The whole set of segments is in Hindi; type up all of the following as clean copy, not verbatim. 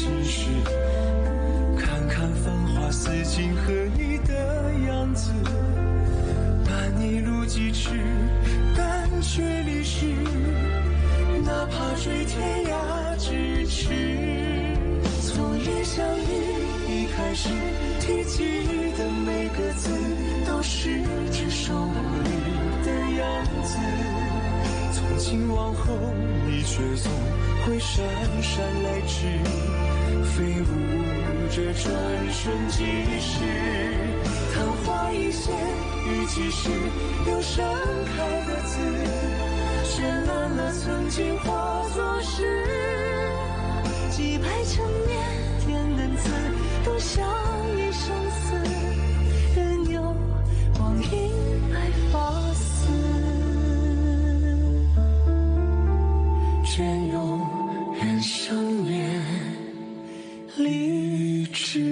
心事，看看繁华似锦和你的样子，伴你路几尺，但却离世，哪怕追天涯咫尺。从一相遇一开始，提及的每个字，都是只手不离的样子。从今往后，你却总会姗姗来迟，飞舞着转瞬即逝。昙花一现，雨季时又盛开的字，绚烂了曾经化作诗。几百成年天恩赐，都像一生死，任由光阴来发丝，隽永人生恋离枝。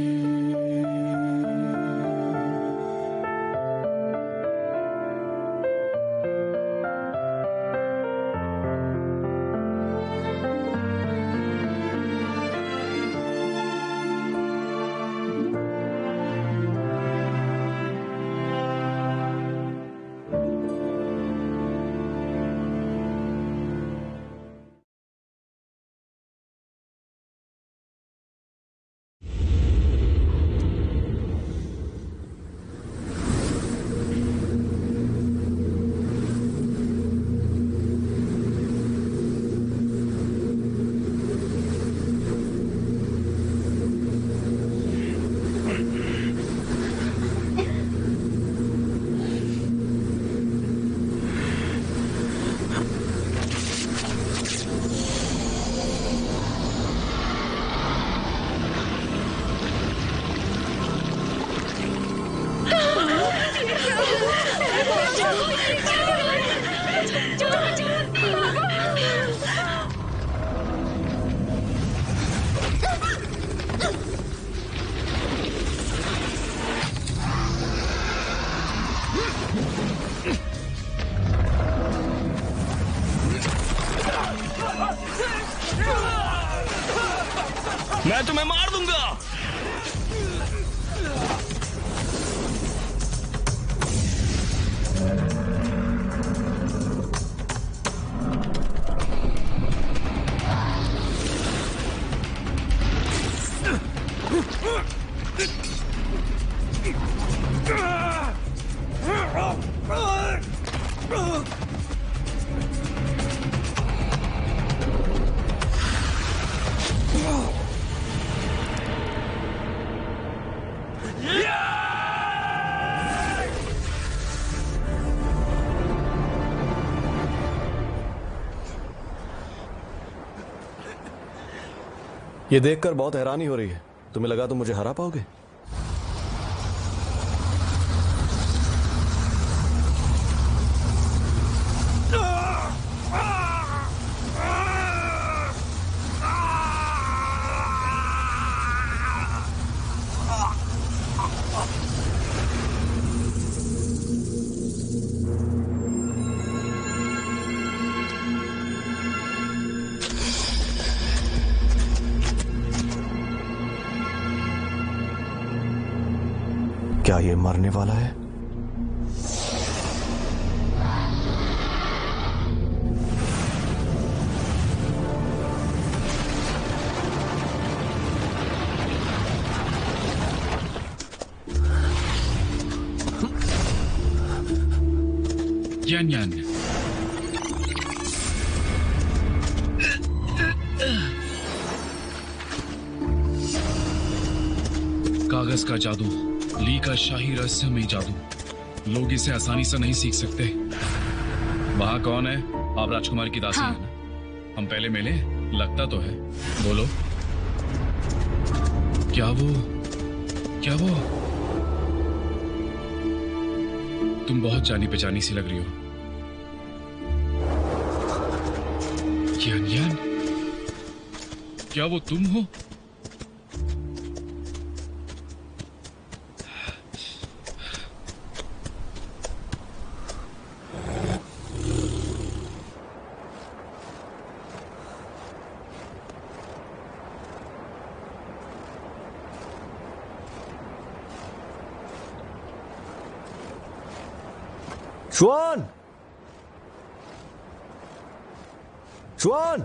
मैं तुम्हें मार दूंगा। ये देखकर बहुत हैरानी हो रही है। तुम्हें लगा तुम मुझे हरा पाओगे? क्या ये मरने वाला है? Yan Yan. कागज का जादू, ली का शाही रहस्यमयी जादू, लोग इसे आसानी से नहीं सीख सकते। वहां कौन है? आप राजकुमार की दासी हैं ना? हम पहले मिले, लगता तो है। बोलो, क्या वो? तुम बहुत जानी पहचानी सी लग रही हो। यान यान, क्या वो तुम हो? श्वान, श्वान,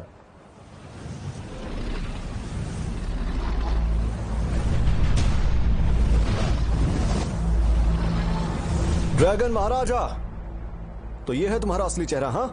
ड्रैगन महाराजा, तो ये है तुम्हारा असली चेहरा? हाँ,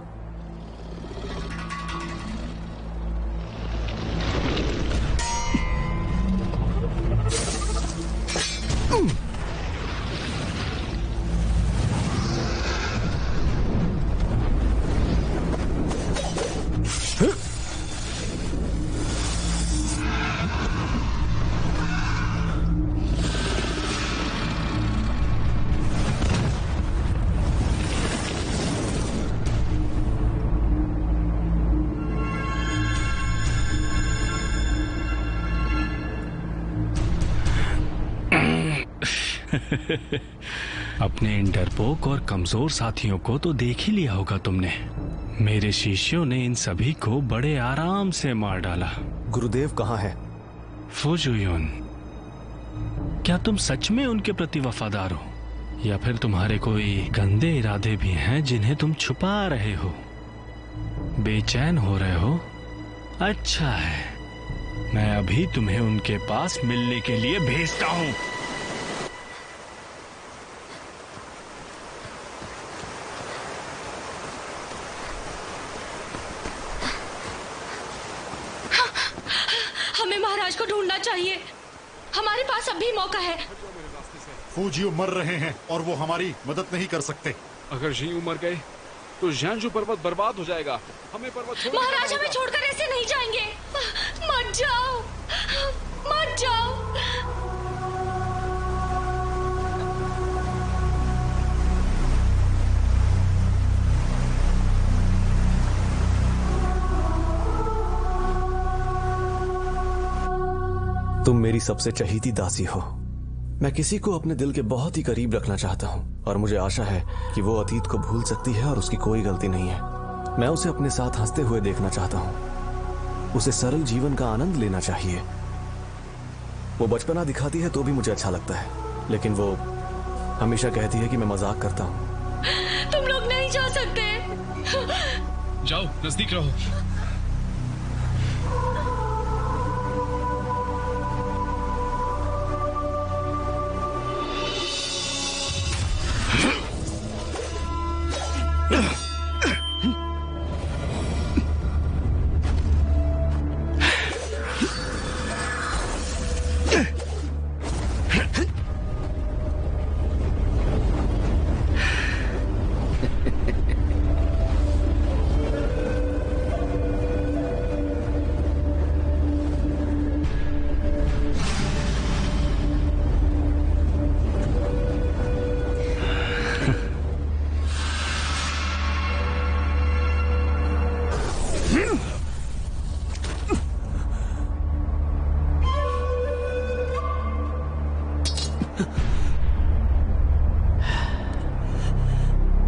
अपने इन डरपोक और कमजोर साथियों को तो देख ही लिया होगा तुमने। मेरे शिष्यों ने इन सभी को बड़े आराम से मार डाला। गुरुदेव कहाँ है? फुजुयुन, क्या तुम सच में उनके प्रति वफादार हो, या फिर तुम्हारे कोई गंदे इरादे भी हैं जिन्हें तुम छुपा रहे हो? बेचैन हो रहे हो? अच्छा है, मैं अभी तुम्हें उनके पास मिलने के लिए भेजता हूं। हमें महाराज को ढूंढना चाहिए, हमारे पास अभी मौका है। फूजियो मर रहे हैं और वो हमारी मदद नहीं कर सकते। अगर जीऊ मर गए तो ज़्यानजू पर्वत बर्बाद हो जाएगा। हमें पर्वत छोड़ना महाराज होगा। हमें छोड़कर ऐसे नहीं जाएंगे। मत जाओ, मत जाओ। तुम मेरी सबसे चहीती दासी हो। मैं किसी को अपने दिल के बहुत ही करीब रखना चाहता हूँ और मुझे आशा है कि वो अतीत को भूल सकती है और उसकी कोई गलती नहीं है। मैं उसे अपने साथ हंसते हुए देखना चाहता हूँ। उसे सरल जीवन का आनंद लेना चाहिए। वो बचपना दिखाती है तो भी मुझे अच्छा लगता है, लेकिन वो हमेशा कहती है कि मैं मजाक करता हूँ। तुम लोग नहीं जा सकते। जाओ, नजदीक रहो।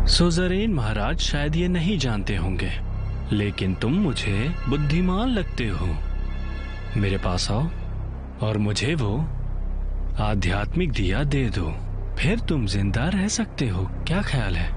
सुज़रेन महाराज शायद ये नहीं जानते होंगे, लेकिन तुम मुझे बुद्धिमान लगते हो। मेरे पास आओ और मुझे वो आध्यात्मिक दिया दे दो, फिर तुम जिंदा रह सकते हो। क्या ख्याल है?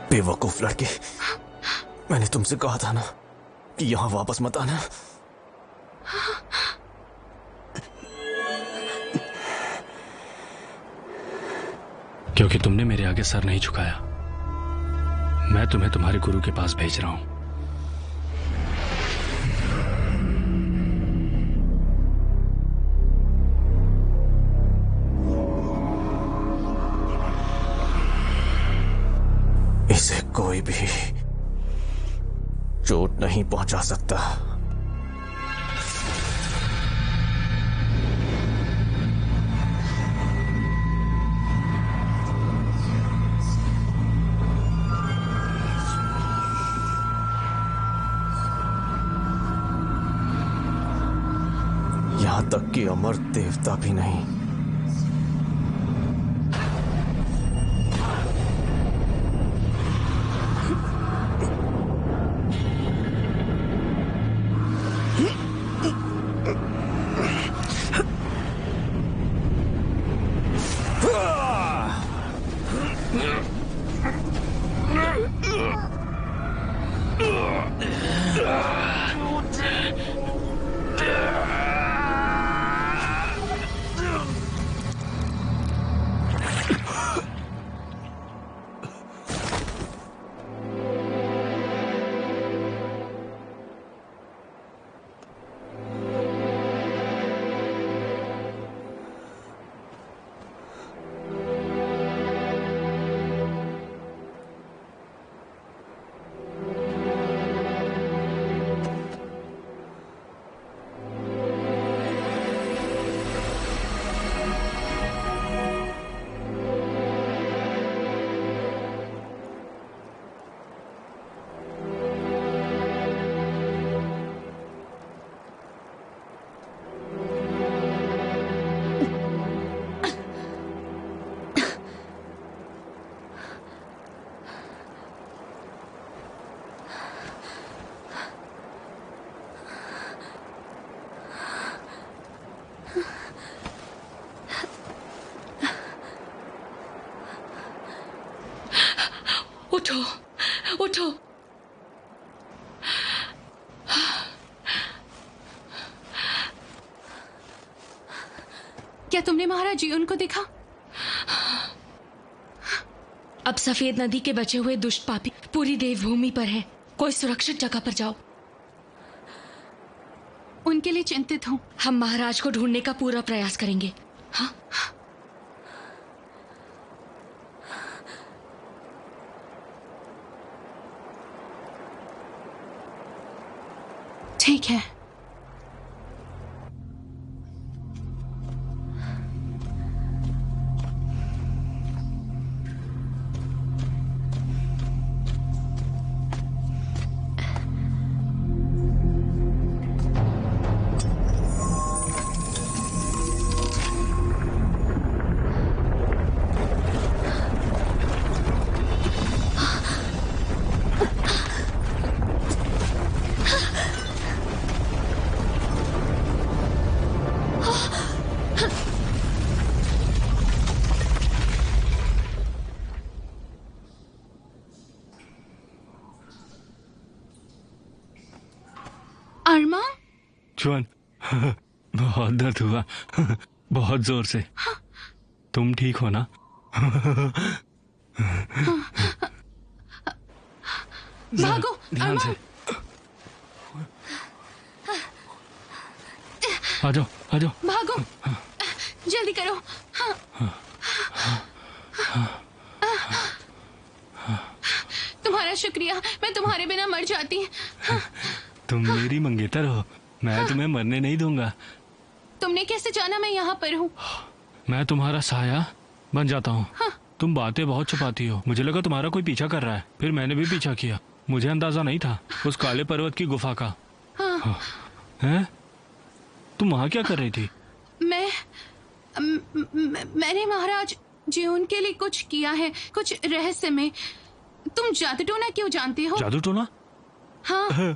बेवकूफ लड़के, मैंने तुमसे कहा था ना कि यहां वापस मत आना। क्योंकि तुमने मेरे आगे सर नहीं झुकाया, मैं तुम्हें तुम्हारे गुरु के पास भेज रहा हूं। इसे कोई भी चोट नहीं पहुंचा सकता। यहां तक कि अमर देवता भी नहीं। उठो, उठो। क्या तुमने महाराज जीवन को देखा? अब सफेद नदी के बचे हुए दुष्ट पापी पूरी देवभूमि पर हैं। कोई सुरक्षित जगह पर जाओ। उनके लिए चिंतित हूं। हम महाराज को ढूंढने का पूरा प्रयास करेंगे। हाँ, ठीक है। अरमा, च्युअन, बहुत दर्द हुआ, बहुत जोर से। तुम ठीक हो ना? भागो ध्यान अरमा। से। आ जाओ, आ जाओ। भागो, जल्दी करो। तुम्हारा शुक्रिया, मैं तुम्हारे बिना मर जाती। तुम मेरी मंगेतर हो, मैं तुम्हें मरने नहीं दूंगा। तुमने कैसे जाना मैं यहाँ पर हूँ? मैं तुम्हारा साया बन जाता हूँ। तुम बातें बहुत छुपाती हो। मुझे लगा तुम्हारा कोई पीछा कर रहा है, फिर मैंने भी पीछा किया। मुझे अंदाजा नहीं था उस काले पर्वत की गुफा का। हैं? तुम वहाँ क्या कर रही थी? मैंने महाराज जीवन के लिए कुछ किया है, कुछ रहस्य में। तुम जादू टोना क्यों जानते हो? जादू टोना? हाँ।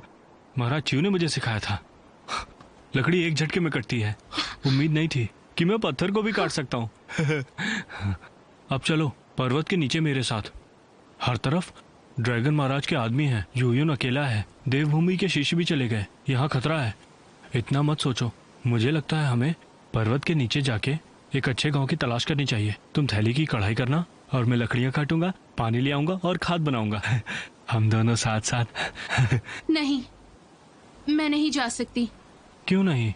महाराज च्यू ने मुझे सिखाया था। लकड़ी एक झटके में कटती है। उम्मीद नहीं थी कि मैं पत्थर को भी काट सकता हूँ। अब चलो पर्वत के नीचे मेरे साथ। हर तरफ ड्रैगन महाराज के आदमी हैं। यूयुन अकेला है, देवभूमि के शिष्य भी चले गए। यहाँ खतरा है। इतना मत सोचो। मुझे लगता है हमें पर्वत के नीचे जाके एक अच्छे गांव की तलाश करनी चाहिए। तुम थैली की कढ़ाई करना और मैं लकड़ियाँ काटूंगा, पानी ले आऊंगा और खाद बनाऊंगा। हम दोनों साथ साथ। नहीं, मैं नहीं जा सकती। क्यों नहीं?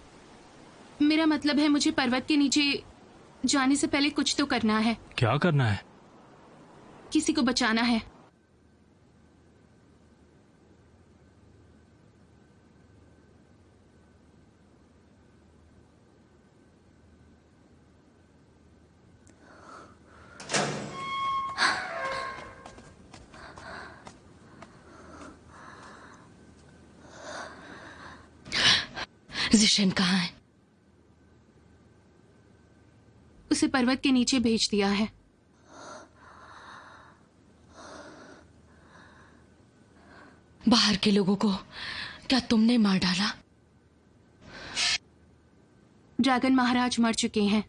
मेरा मतलब है मुझे पर्वत के नीचे जाने से पहले कुछ तो करना है। क्या करना है? किसी को बचाना है। जिशन कहाँ है? उसे पर्वत के नीचे भेज दिया है। बाहर के लोगों को क्या तुमने मार डाला? ड्रैगन महाराज मर चुके हैं।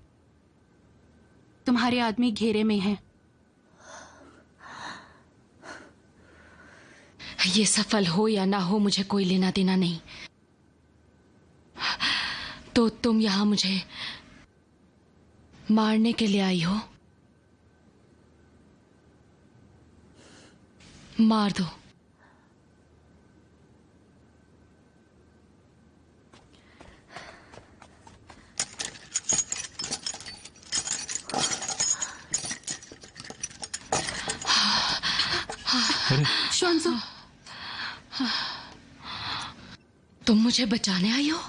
तुम्हारे आदमी घेरे में हैं। ये सफल हो या ना हो मुझे कोई लेना देना नहीं। तो तुम यहां मुझे मारने के लिए आई हो? मार दो। शोंसो, तुम मुझे बचाने आई हो?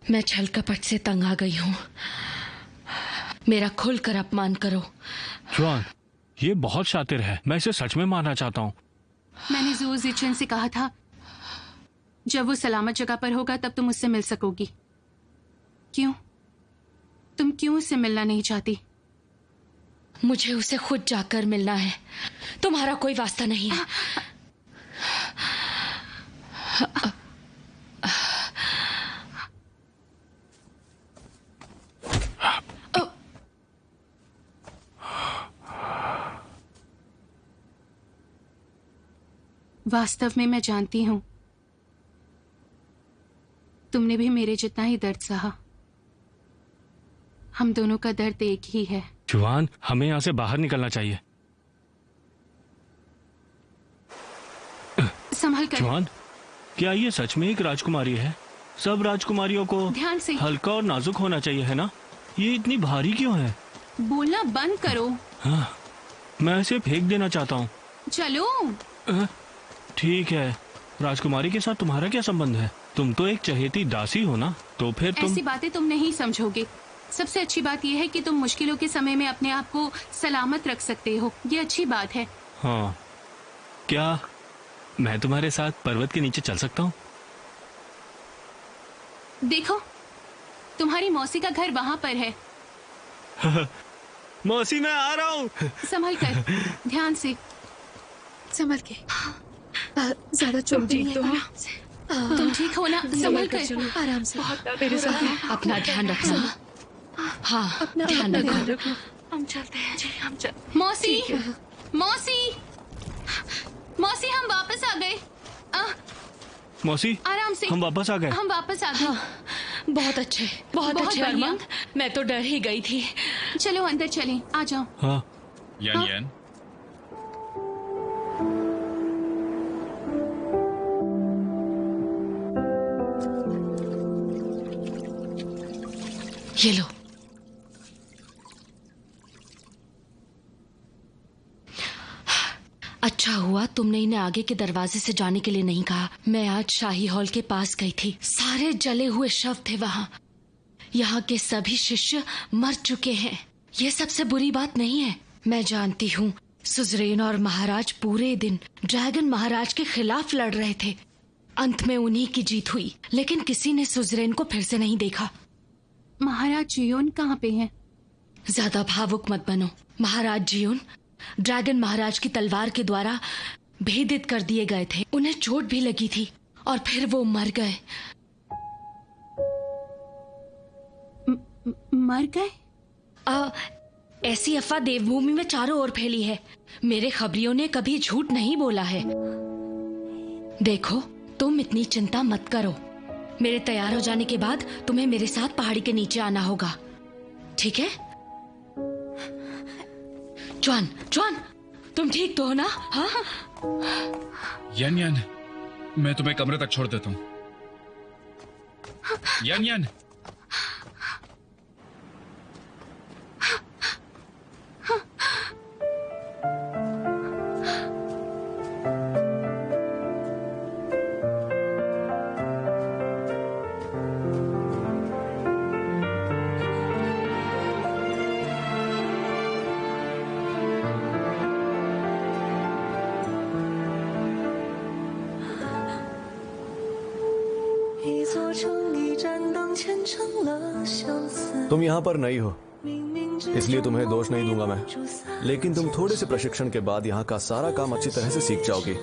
मैं छल कपट से तंग आ गई हूं। मेरा खुलकर अपमान करो। जुआन, ये बहुत शातिर है। मैं इसे सच में मारना चाहता हूँ। मैंने ज़ू ज़िचेन से कहा था जब वो सलामत जगह पर होगा तब तुम उससे मिल सकोगी। क्यों? तुम क्यों उससे मिलना नहीं चाहती? मुझे उसे खुद जाकर मिलना है। तुम्हारा कोई वास्ता नहीं है। वास्तव में मैं जानती हूं तुमने भी मेरे जितना ही दर्द सहा। हम दोनों का दर्द एक ही है। जुआन, हमें यहाँ से बाहर निकलना चाहिए। संभल कर। जुआन, क्या ये सच में एक राजकुमारी है? सब राजकुमारियों को ध्यान से। हल्का और नाजुक होना चाहिए, है ना? ये इतनी भारी क्यों है? बोलना बंद करो। हाँ, मैं इसे फेंक देना चाहता हूँ। चलो। ठीक है। राजकुमारी के साथ तुम्हारा क्या संबंध है? तुम तो एक चहेती दासी हो ना, तो फिर तुम ऐसी बातें तुम नहीं समझोगे। सबसे अच्छी बात यह है कि तुम मुश्किलों के समय में अपने आप को सलामत रख सकते हो। ये अच्छी बात है। हाँ, क्या मैं तुम्हारे साथ पर्वत के नीचे चल सकता हूँ? देखो, तुम्हारी मौसी का घर वहां पर है। मौसी, मैं आ रहा हूँ। संभल कर, ध्यान से। संभल के। ज्यादा चोट नहीं है। तुम ठीक हो ना? संभल कर। आराम से। मेरे साथ अपना ध्यान रखना। हाँ, अपना ध्यान ध्यान रखो। रखो। हम चलते हैं जी, हम चलते मौसी, मौसी, मौसी, हम वापस आ गए। मौसी, आराम से। हम वापस आ गए। हम वापस आ गए। बहुत अच्छे, बहुत अच्छे बढ़िया। अरमान। मैं तो डर ही गई थी। चलो अंदर चलें। आ जाओ। हाँ, यान यान, ये लो। अच्छा हुआ तुमने इन्हें आगे के दरवाजे से जाने के लिए नहीं कहा। मैं आज शाही हॉल के पास गई थी। सारे जले हुए शव थे वहां। यहाँ के सभी शिष्य मर चुके हैं। ये सबसे बुरी बात नहीं है। मैं जानती हूँ सुजरेन और महाराज पूरे दिन ड्रैगन महाराज के खिलाफ लड़ रहे थे। अंत में उन्हीं की जीत हुई, लेकिन किसी ने सुजरेन को फिर से नहीं देखा। महाराज जियोन कहाँ पे हैं? ज्यादा भावुक मत बनो। महाराज जियोन ड्रैगन महाराज की तलवार के द्वारा भेदित कर दिए गए थे। उन्हें चोट भी लगी थी और फिर वो मर गए। मर गए? ऐसी अफवाह देवभूमि में चारों ओर फैली है। मेरे खबरियों ने कभी झूठ नहीं बोला है। देखो, तुम इतनी चिंता मत करो। मेरे तैयार हो जाने के बाद तुम्हें मेरे साथ पहाड़ी के नीचे आना होगा, ठीक है? जॉन, जॉन, तुम ठीक तो हो ना? हाँ? यान यान, मैं तुम्हें कमरे तक छोड़ देता हूँ। यान यान। तुम यहाँ पर नई हो, इसलिए तुम्हें दोष नहीं दूंगा मैं, लेकिन तुम थोड़े से प्रशिक्षण के बाद यहाँ का सारा काम अच्छी तरह से सीख जाओगी।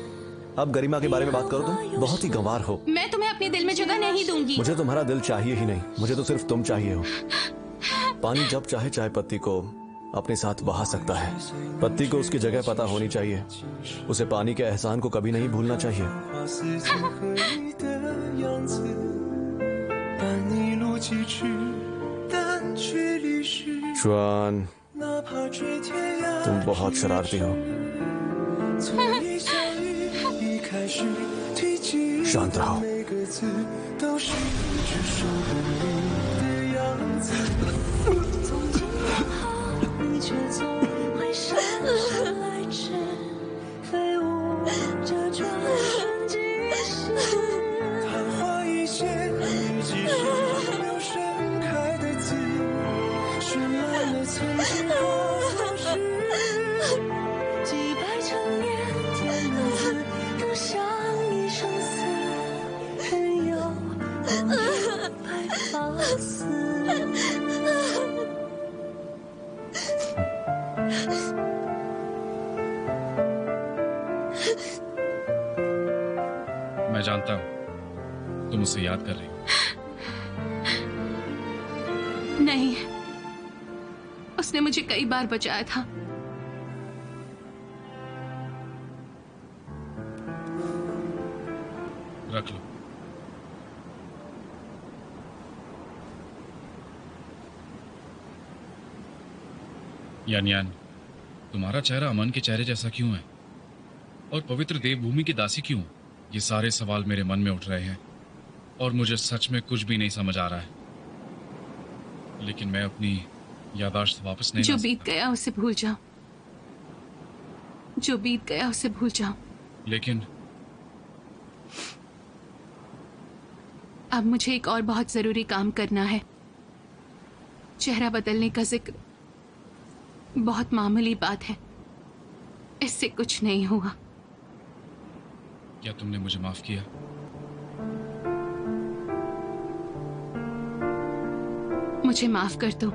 अब गरिमा के बारे में बात करो। तुम बहुत ही गंवार हो। मैं तुम्हें अपने दिल में जगह नहीं दूंगी। मुझे तुम्हारा दिल चाहिए ही नहीं, मुझे तो सिर्फ तुम चाहिए हो। पानी जब चाहे चाय पत्ती को अपने साथ बहा सकता है। पत्ती को उसकी जगह पता होनी चाहिए। उसे पानी के एहसान को कभी नहीं भूलना चाहिए। श्वान, तुम बहुत शरारती हो। शांत रहो। मैं जानता हूं तुम उसे याद कर रही हो। नहीं, उसने मुझे कई बार बचाया था। रख लो। यान यान, तुम्हारा चेहरा अमन के चेहरे जैसा क्यों है? और पवित्र देवभूमि की दासी क्यों? ये सारे सवाल मेरे मन में उठ रहे हैं और मुझे सच में कुछ भी नहीं समझ आ रहा है। लेकिन मैं अपनी याददाश्त वापस नहीं जो ला सकता। बीत गया उसे भूल जाओ। जो बीत गया उसे भूल जाओ। लेकिन अब मुझे एक और बहुत जरूरी काम करना है। चेहरा बदलने का जिक्र बहुत मामूली बात है, इससे कुछ नहीं हुआ। क्या तुमने मुझे माफ किया? मुझे माफ कर दो।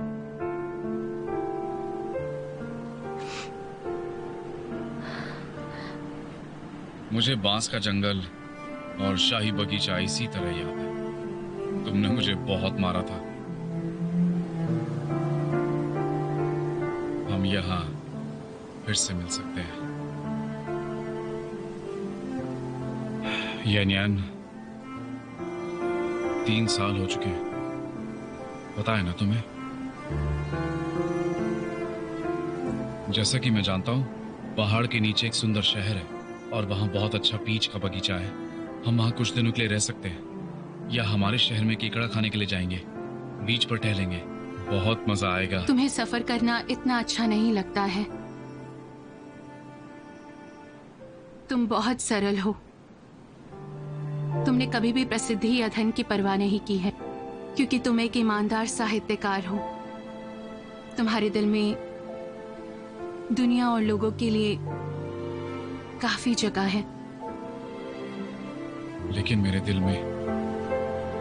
मुझे बांस का जंगल और शाही बगीचा इसी तरह याद है। तुमने मुझे बहुत मारा था। हम यहाँ फिर से मिल सकते हैं। यान 3 साल हो चुके हैं, पता है ना तुम्हें? जैसा कि मैं जानता हूँ, पहाड़ के नीचे एक सुंदर शहर है और वहाँ बहुत अच्छा पीच का बगीचा है। हम वहाँ कुछ दिनों के लिए रह सकते हैं, या हमारे शहर में केकड़ा खाने के लिए जाएंगे, बीच पर टहलेंगे। बहुत मजा आएगा। तुम्हें सफर करना इतना अच्छा नहीं लगता है। तुम बहुत सरल हो। तुमने कभी भी प्रसिद्धि या धन की परवाह नहीं की है, क्योंकि तुम एक ईमानदार साहित्यकार हो। तुम्हारे दिल में दुनिया और लोगों के लिए काफी जगह है। लेकिन मेरे दिल में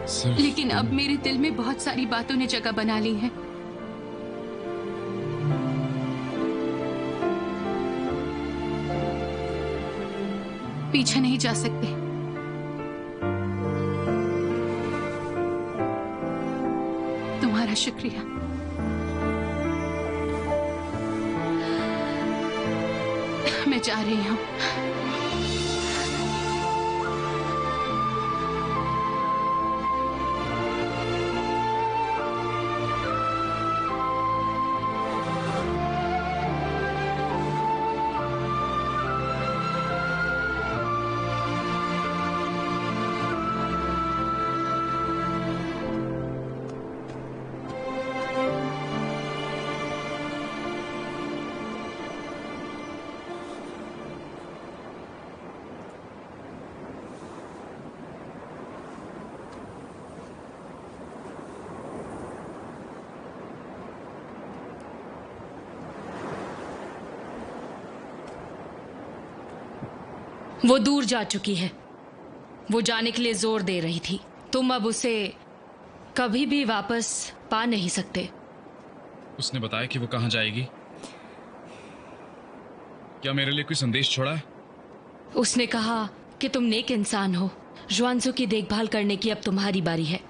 सिर्फ लेकिन अब मेरे दिल में बहुत सारी बातों ने जगह बना ली है। पीछे नहीं जा सकते। तुम्हारा शुक्रिया। मैं जा रही हूँ। वो दूर जा चुकी है। वो जाने के लिए जोर दे रही थी। तुम अब उसे कभी भी वापस पा नहीं सकते। उसने बताया कि वो कहाँ जाएगी? क्या मेरे लिए कोई संदेश छोड़ा है? उसने कहा कि तुम नेक इंसान हो। ज्वानसू की देखभाल करने की अब तुम्हारी बारी है।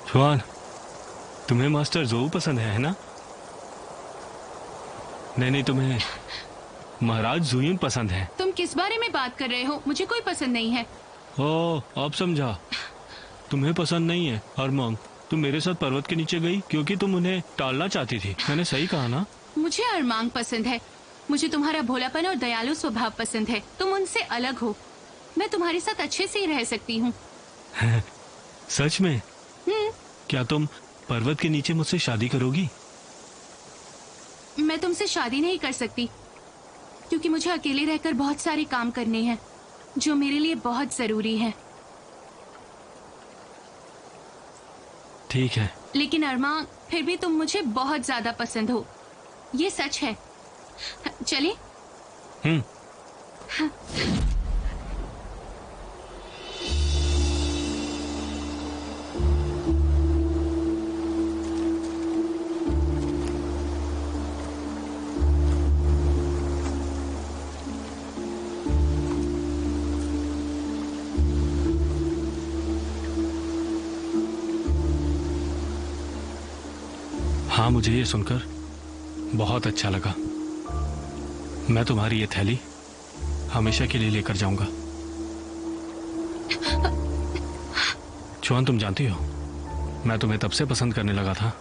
जुआन, तुम्हें मास्टर जोऊ पसंद है ना? नहीं, तुम्हें महाराज जुयून पसंद है। तुम किस बारे में बात कर रहे हो? मुझे कोई पसंद नहीं है। ओह, अब समझा। तुम्हें पसंद नहीं है। अरमांग, तुम मेरे साथ पर्वत के नीचे गई क्योंकि तुम उन्हें टालना चाहती थी। मैंने सही कहा ना? मुझे अरमांग पसंद है। मुझे तुम्हारा भोलापन और दयालु स्वभाव पसंद है। तुम उनसे अलग हो। मैं तुम्हारे साथ अच्छे से ही रह सकती हूँ। सच में? क्या तुम पर्वत के नीचे मुझसे शादी करोगी? मैं तुमसे शादी नहीं कर सकती क्योंकि मुझे अकेले रहकर बहुत सारे काम करने हैं जो मेरे लिए बहुत जरूरी है। ठीक है। लेकिन अरमांग, फिर भी तुम मुझे बहुत ज्यादा पसंद हो। ये सच है। चले? हाँ, मुझे ये सुनकर बहुत अच्छा लगा। मैं तुम्हारी ये थैली हमेशा के लिए लेकर जाऊंगा। जुआन, तुम जानती हो, मैं तुम्हें तब से पसंद करने लगा था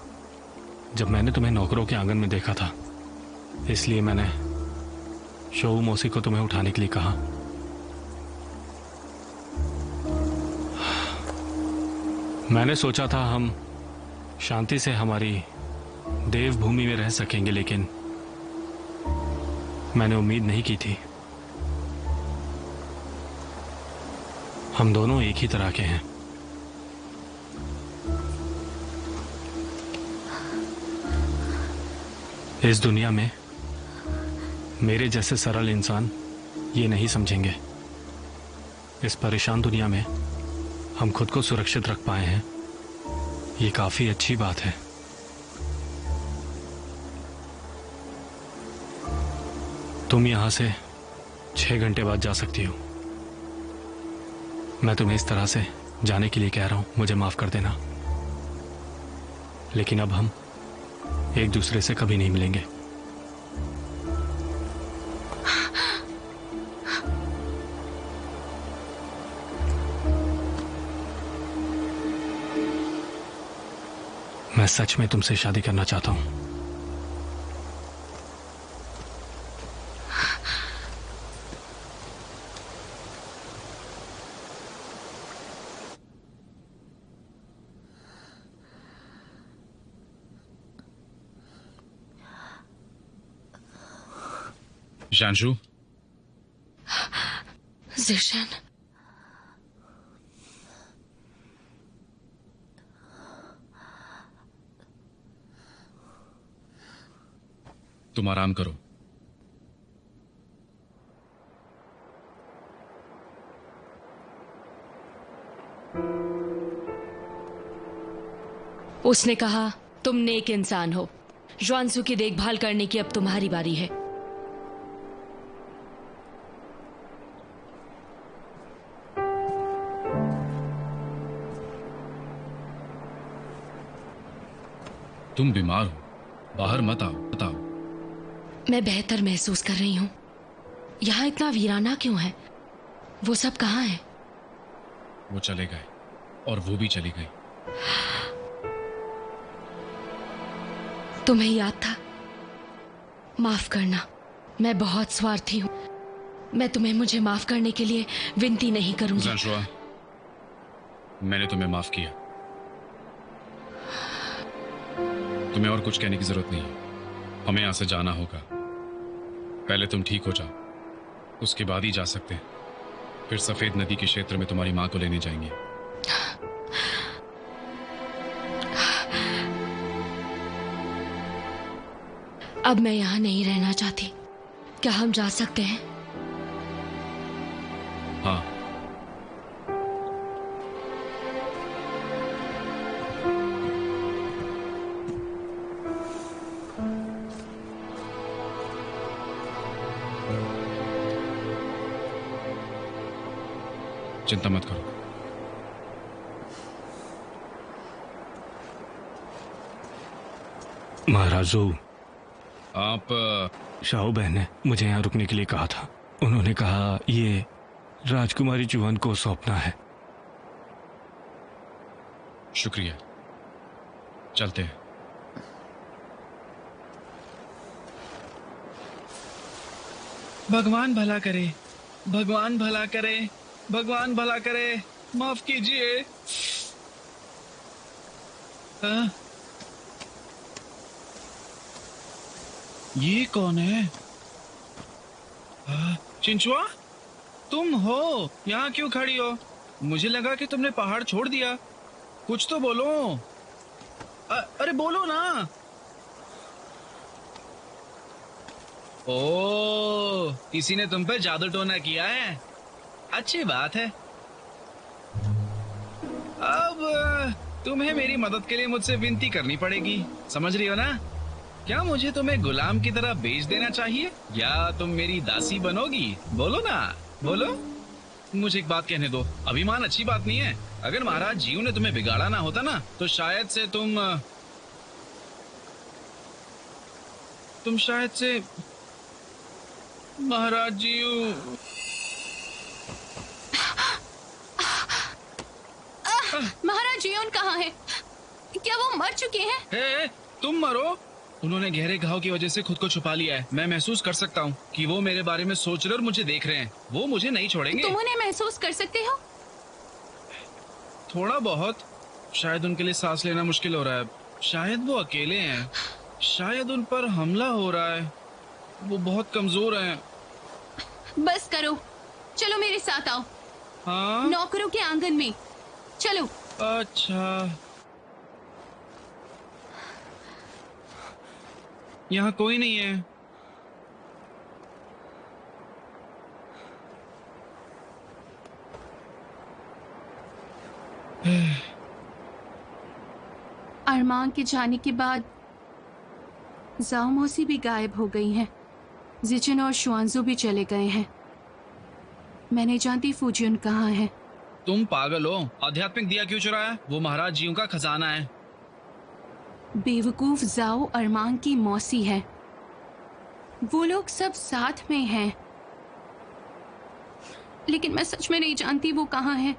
जब मैंने तुम्हें नौकरों के आंगन में देखा था। इसलिए मैंने शोऊ मौसी को तुम्हें उठाने के लिए कहा। मैंने सोचा था हम शांति से हमारी देवभूमि में रह सकेंगे, लेकिन मैंने उम्मीद नहीं की थी। हम दोनों एक ही तरह के हैं। इस दुनिया में मेरे जैसे सरल इंसान ये नहीं समझेंगे। इस परेशान दुनिया में हम खुद को सुरक्षित रख पाए हैं, ये काफी अच्छी बात है। तुम यहां से 6 घंटे बाद जा सकती हो। मैं तुम्हें इस तरह से जाने के लिए कह रहा हूं, मुझे माफ कर देना, लेकिन अब हम एक दूसरे से कभी नहीं मिलेंगे। मैं सच में तुमसे शादी करना चाहता हूं। जानशू, ज़िशान, तुम आराम करो। उसने कहा तुम नेक इंसान हो। ज्वानसू की देखभाल करने की अब तुम्हारी बारी है। तुम बीमार हो, बाहर मत आओ, बताओ। मैं बेहतर महसूस कर रही हूँ। यहाँ इतना वीराना क्यों है? वो सब कहाँ है? वो चले गए और वो भी चली गई। तुम्हें याद था? माफ करना, मैं बहुत स्वार्थी हूँ। मैं तुम्हें मुझे माफ करने के लिए विनती नहीं करूंगी। ज़ानशुआ, मैंने तुम्हें माफ किया। तुम्हें और कुछ कहने की जरूरत नहीं है। हमें यहां से जाना होगा। पहले तुम ठीक हो जाओ, उसके बाद ही जा सकते हैं। फिर सफेद नदी के क्षेत्र में तुम्हारी मां को लेने जाएंगे। अब मैं यहाँ नहीं रहना चाहती। क्या हम जा सकते हैं? हाँ। चिंता मत करो। महाराजो, आप शाहू बहन ने मुझे यहाँ रुकने के लिए कहा था। उन्होंने कहा ये राजकुमारी जुवन को सौंपना है। शुक्रिया, चलते हैं। भगवान भला करे, भगवान भला करे, भगवान भला करे। माफ कीजिए। हाँ? ये कौन है? चिंचुआ, तुम हो? यहाँ क्यों खड़ी हो? मुझे लगा कि तुमने पहाड़ छोड़ दिया। कुछ तो बोलो। अरे बोलो ना। ओ, किसी ने तुम पे जादू टोना किया है। अच्छी बात है। अब तुम्हें मेरी मदद के लिए मुझसे विनती करनी पड़ेगी। समझ रही हो ना? क्या मुझे तुम्हें गुलाम की तरह बेच देना चाहिए या तुम मेरी दासी बनोगी? बोलो ना, बोलो। मुझे एक बात कहने दो। अभिमान अच्छी बात नहीं है। अगर महाराज जीव ने तुम्हें बिगाड़ा ना होता ना, तो शायद से तुम शायद से महाराज जीव। महाराज जीवन कहाँ है? क्या वो मर चुके हैं? हे, तुम मरो। उन्होंने गहरे घाव की वजह से खुद को छुपा लिया है। मैं महसूस कर सकता हूँ कि वो मेरे बारे में सोच रहे और मुझे देख रहे हैं। वो मुझे नहीं छोड़ेंगे। तुम उन्हें महसूस कर सकते हो? थोड़ा बहुत। शायद उनके लिए सांस लेना मुश्किल हो रहा है। शायद वो अकेले हैं। शायद उन पर हमला हो रहा है। वो बहुत कमजोर हैं। बस करो, चलो मेरे साथ आओ। हाँ? नौकरों के आंगन में चलो। अच्छा, यहाँ कोई नहीं है। अरमान के जाने के बाद जाओ मौसी भी गायब हो गई हैं। जिचिन और शुआंजू भी चले गए हैं। मैं नहीं जानती फूजियन कहाँ है। तुम पागल हो? आध्यात्मिक दिया क्यों चुराया? वो महाराज जीव का खजाना है। बेवकूफ जाओ अरमान की मौसी है। वो लोग सब साथ में हैं, लेकिन मैं सच में नहीं जानती वो कहाँ है।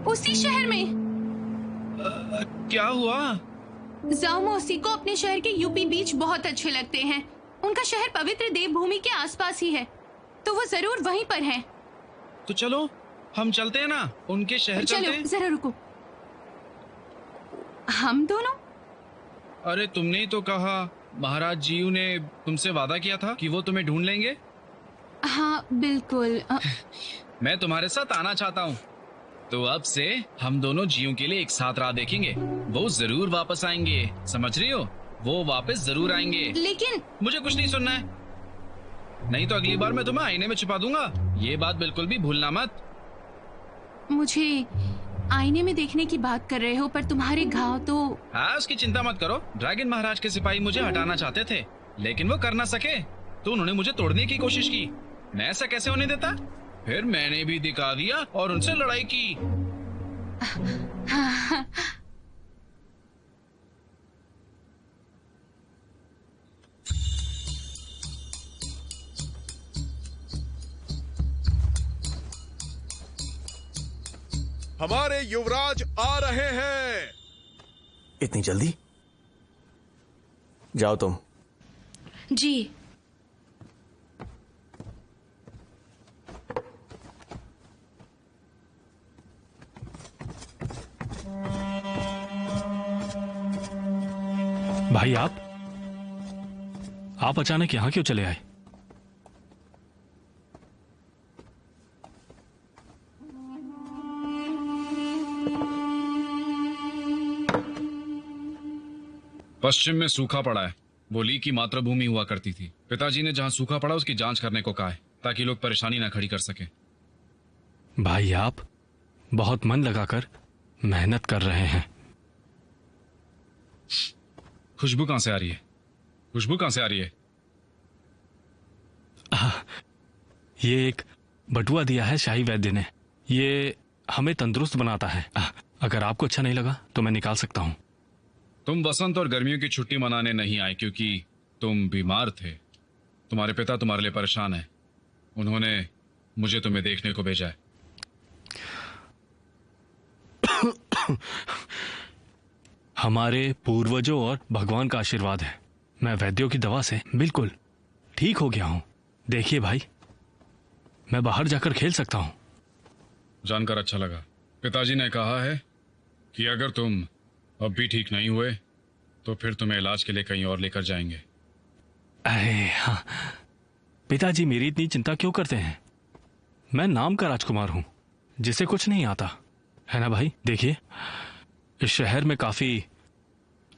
उसी शहर में। क्या हुआ? जाओ मौसी को अपने शहर के यूपी बीच बहुत अच्छे लगते हैं। उनका शहर पवित्र देवभूमि के आसपास ही है, तो वो जरूर वहीं पर हैं। तो चलो हम चलते हैं ना, उनके शहर चलते हैं। जरा रुको। हम दोनों? अरे तुमने ही तो कहा, महाराज जीव ने तुमसे वादा किया था कि वो तुम्हें ढूंढ लेंगे। हाँ बिल्कुल। मैं तुम्हारे साथ आना चाहता हूँ। तो अब से हम दोनों जीवों के लिए एक साथ राह देखेंगे। वो जरूर वापस आएंगे, समझ रही हो? वो वापस जरूर आएंगे। लेकिन मुझे कुछ नहीं सुनना है। नहीं तो अगली बार मैं तुम्हें आईने में छुपा दूंगा। ये बात बिल्कुल भी भूलना मत। मुझे आईने में देखने की बात कर रहे हो, पर तुम्हारे घाव तो... हाँ, उसकी चिंता मत करो। ड्रैगन महाराज के सिपाही मुझे हटाना चाहते थे, लेकिन वो कर ना सके, तो उन्होंने मुझे तोड़ने की कोशिश की। मैं ऐसा कैसे होने देता? फिर मैंने भी दिखा दिया और उनसे लड़ाई की। हमारे युवराज आ रहे हैं। इतनी जल्दी? जाओ तुम। जी। भाई आप अचानक यहां क्यों चले आए? पश्चिम में सूखा पड़ा है। वो ली की मातृभूमि हुआ करती थी। पिताजी ने जहां सूखा पड़ा उसकी जांच करने को कहा है, ताकि लोग परेशानी ना खड़ी कर सके। भाई आप बहुत मन लगाकर मेहनत कर रहे हैं। खुशबू कहां से आ रही है? खुशबू कहां से आ रही है? ये एक बटुआ दिया है शाही वैद्य ने। ये हमें तंदुरुस्त बनाता है। अगर आपको अच्छा नहीं लगा तो मैं निकाल सकता हूं। तुम बसंत और गर्मियों की छुट्टी मनाने नहीं आए क्योंकि तुम बीमार थे। तुम्हारे पिता तुम्हारे लिए परेशान है। उन्होंने मुझे तुम्हें देखने को भेजा है। हमारे पूर्वजों और भगवान का आशीर्वाद है। मैं वैद्यों की दवा से बिल्कुल ठीक हो गया हूं। देखिए भाई, मैं बाहर जाकर खेल सकता हूं। जानकर अच्छा लगा। पिताजी ने कहा है कि अगर तुम अब भी ठीक नहीं हुए तो फिर तुम्हें इलाज के लिए कहीं और लेकर जाएंगे। अरे हाँ, पिताजी मेरी इतनी चिंता क्यों करते हैं? मैं नाम का राजकुमार हूं जिसे कुछ नहीं आता, है ना भाई? देखिए, इस शहर में काफी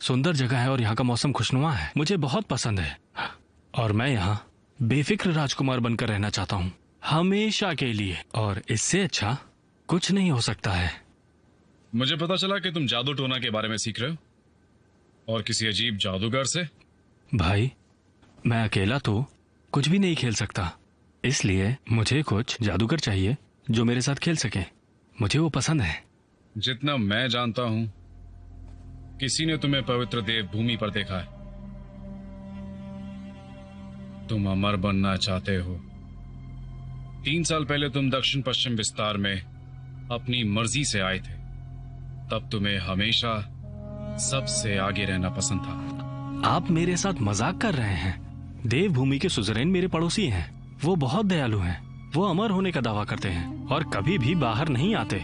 सुंदर जगह है और यहाँ का मौसम खुशनुमा है। मुझे बहुत पसंद है और मैं यहाँ बेफिक्र राजकुमार बनकर रहना चाहता हूँ हमेशा के लिए, और इससे अच्छा कुछ नहीं हो सकता है। मुझे पता चला कि तुम जादू टोना के बारे में सीख रहे हो और किसी अजीब जादूगर से। भाई, मैं अकेला तो कुछ भी नहीं खेल सकता, इसलिए मुझे कुछ जादूगर चाहिए जो मेरे साथ खेल सके। मुझे वो पसंद है। जितना मैं जानता हूं, किसी ने तुम्हें पवित्र देव भूमि पर देखा है। तुम अमर बनना चाहते हो। 3 साल पहले तुम दक्षिण पश्चिम विस्तार में अपनी मर्जी से आए थे। तब तुम्हें हमेशा सबसे आगे रहना पसंद था। आप मेरे साथ मजाक कर रहे हैं। देवभूमि के सुजरेन मेरे पड़ोसी हैं। वो बहुत दयालु हैं। वो अमर होने का दावा करते हैं और कभी भी बाहर नहीं आते।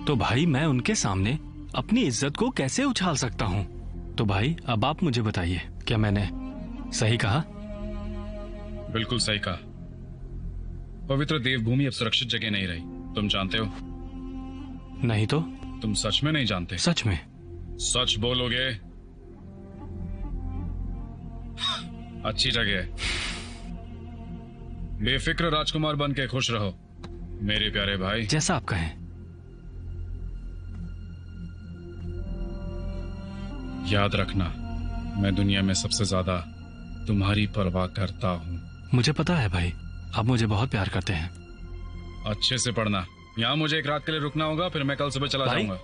तो भाई, मैं उनके सामने अपनी इज्जत को कैसे उछाल सकता हूँ? तो भाई, अब आप मुझे बताइए, क्या मैंने सही कहा? बिल्कुल सही कहा। पवित्र देवभूमि अब सुरक्षित जगह नहीं रही। तुम जानते हो? नहीं तो? तुम सच में नहीं जानते? सच में? सच बोलोगे? अच्छी जगह है। बेफिक्र राजकुमार बन के खुश रहो मेरे प्यारे भाई। जैसा आप कहें। याद रखना, मैं दुनिया में सबसे ज्यादा तुम्हारी परवाह करता हूँ। मुझे पता है भाई, आप मुझे बहुत प्यार करते हैं। अच्छे से पढ़ना। यहाँ मुझे एक रात के लिए रुकना होगा, फिर मैं कल सुबह चला जाऊंगा।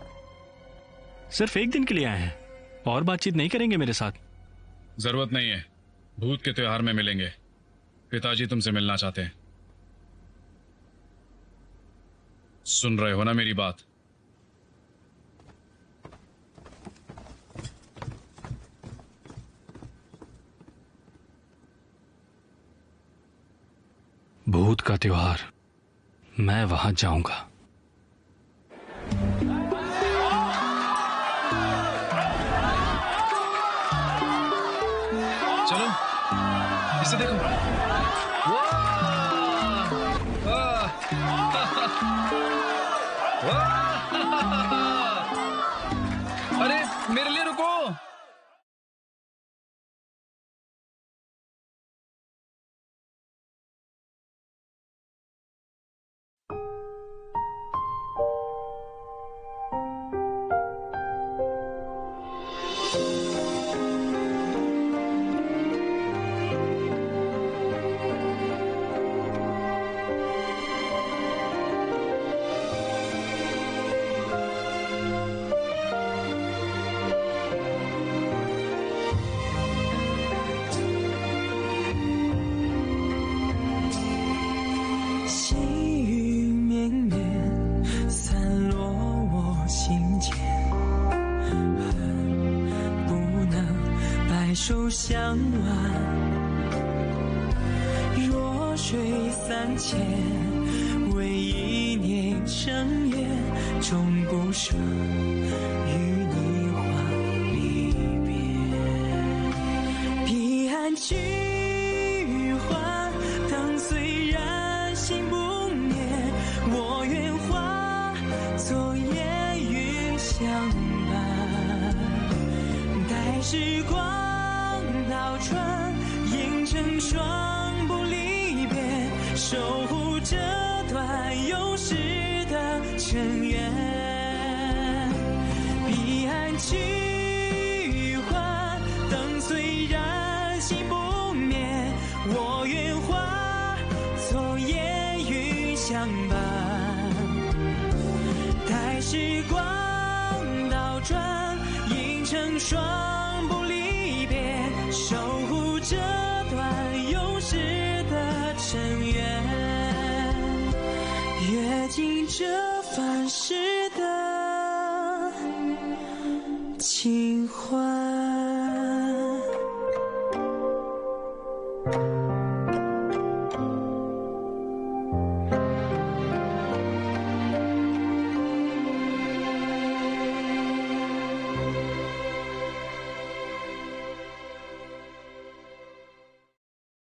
सिर्फ एक दिन के लिए आए हैं और बातचीत नहीं करेंगे मेरे साथ? जरूरत नहीं है, भूत के त्योहार में मिलेंगे। पिताजी तुमसे मिलना चाहते हैं। सुन रहे हो ना मेरी बात? भूत का त्योहार, मैं वहां जाऊंगा। चलो, इसे देखो। अरे, मेरे लिए रुको। 手相挽，弱水三千，为一念成缘，终不舍与你话离别。彼岸去还，灯虽然心不灭，我愿化作烟云相伴。待时光倒转，映成双不离别，守护这段永世的尘缘。彼岸去还，灯虽然心不灭，我愿化作烟云相伴。待时光倒转，映成双不离别，守护这段永世的尘缘。阅尽这凡世的情怀。